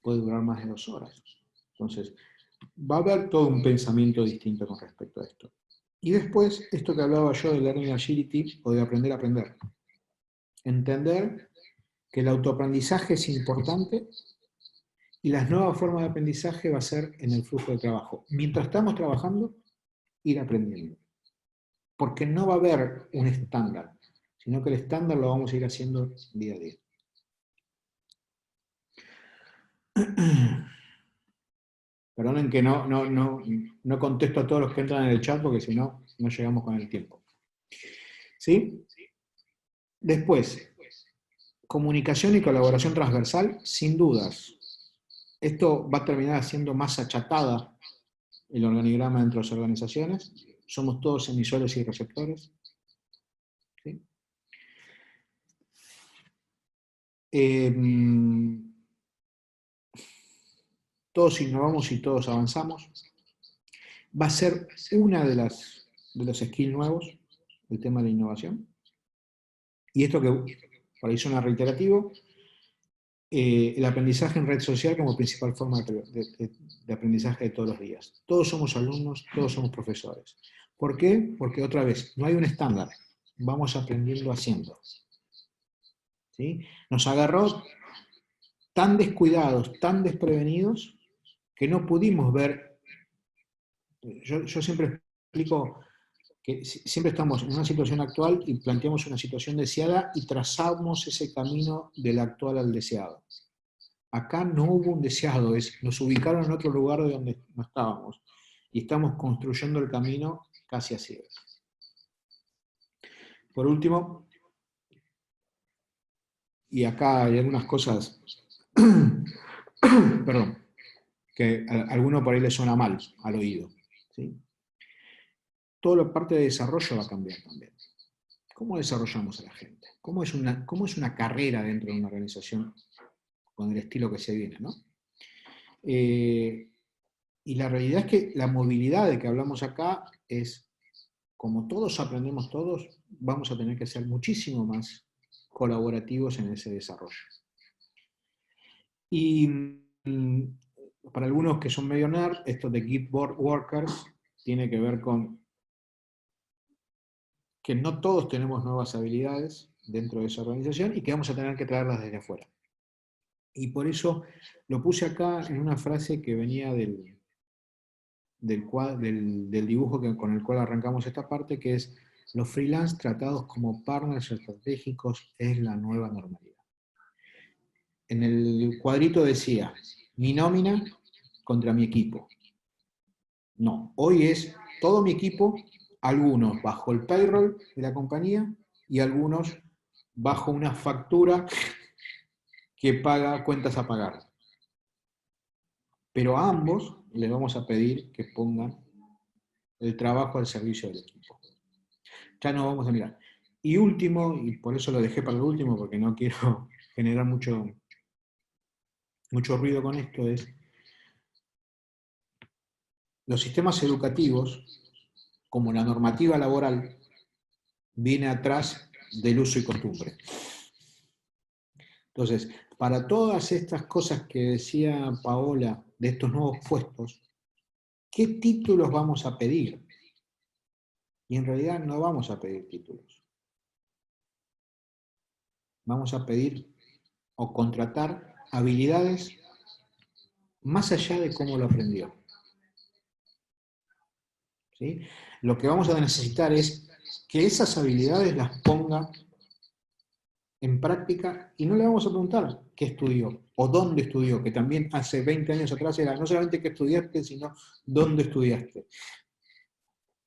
puede durar más de 2 horas. Entonces, va a haber todo un pensamiento distinto con respecto a esto. Y después, esto que hablaba yo de Learning Agility, o de aprender a aprender. Entender que el autoaprendizaje es importante y las nuevas formas de aprendizaje va a ser en el flujo de trabajo. Mientras estamos trabajando, ir aprendiendo. Porque no va a haber un estándar, sino que el estándar lo vamos a ir haciendo día a día. Perdonen que no contesto a todos los que entran en el chat, porque si no, no llegamos con el tiempo. ¿Sí? Después, comunicación y colaboración transversal, sin dudas. Esto va a terminar siendo más achatada el organigrama dentro de las organizaciones. Somos todos emisores y receptores. ¿Sí? Todos innovamos y todos avanzamos. Va a ser una de los skills nuevos, el tema de la innovación. Y esto que por ahí suena reiterativo, el aprendizaje en red social como principal forma de aprendizaje de todos los días. Todos somos alumnos, todos somos profesores. ¿Por qué? Porque otra vez, no hay un estándar. Vamos aprendiendo haciendo. ¿Sí? Nos agarró tan descuidados, tan desprevenidos, que no pudimos ver. Yo siempre explico que siempre estamos en una situación actual y planteamos una situación deseada y trazamos ese camino del actual al deseado. Acá no hubo un deseado, nos ubicaron en otro lugar de donde no estábamos y estamos construyendo el camino casi a ciegas. Por último, y acá hay algunas cosas, perdón, que a alguno por ahí le suena mal al oído, ¿sí? Toda la parte de desarrollo va a cambiar también. ¿Cómo desarrollamos a la gente? ¿Cómo es una carrera dentro de una organización con el estilo que se viene, ¿no? Y la realidad es que la movilidad de que hablamos acá es, como todos aprendemos todos, vamos a tener que ser muchísimo más colaborativos en ese desarrollo. Y para algunos que son medio nerd, esto de Gitboard Workers tiene que ver con que no todos tenemos nuevas habilidades dentro de esa organización y que vamos a tener que traerlas desde afuera. Y por eso lo puse acá en una frase que venía del dibujo con el cual arrancamos esta parte, que es: los freelance tratados como partners estratégicos es la nueva normalidad. En el cuadrito decía, mi nómina contra mi equipo. No, hoy es todo mi equipo, algunos bajo el payroll de la compañía y algunos bajo una factura que paga cuentas a pagar. Pero a ambos les vamos a pedir que pongan el trabajo al servicio del equipo. Ya no vamos a mirar. Y último, y por eso lo dejé para el último, porque no quiero generar mucho ruido con esto, es los sistemas educativos, como la normativa laboral, viene atrás del uso y costumbre. Entonces, para todas estas cosas que decía Paola, de estos nuevos puestos, ¿qué títulos vamos a pedir? Y en realidad no vamos a pedir títulos. Vamos a pedir o contratar habilidades más allá de cómo lo aprendió. ¿Sí? Lo que vamos a necesitar es que esas habilidades las ponga en práctica y no le vamos a preguntar qué estudió o dónde estudió, que también hace 20 años atrás era no solamente qué estudiaste, sino dónde estudiaste.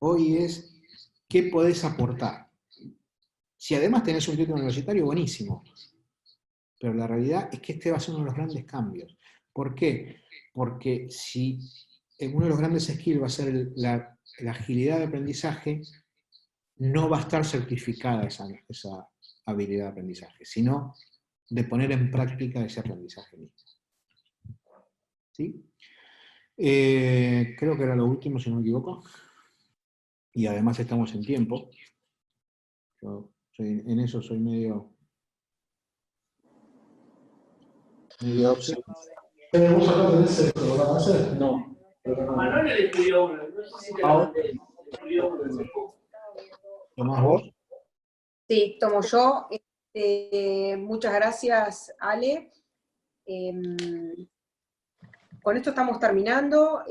Hoy es qué podés aportar. Si además tenés un título universitario, buenísimo. Pero la realidad es que este va a ser uno de los grandes cambios. ¿Por qué? Porque si uno de los grandes skills va a ser la agilidad de aprendizaje, no va a estar certificada esa habilidad de aprendizaje, sino de poner en práctica ese aprendizaje mismo. ¿Sí? Creo que era lo último, si no me equivoco. Y además estamos en tiempo. Yo en eso soy medio obsesivo. ¿Vos acá tenés el programa de hacer? No. Manuel le estudió uno, no sé si te lo mandé, le estudió uno hace poco. ¿Tomás vos? Sí, tomo yo. Muchas gracias, Ale. Con esto estamos terminando.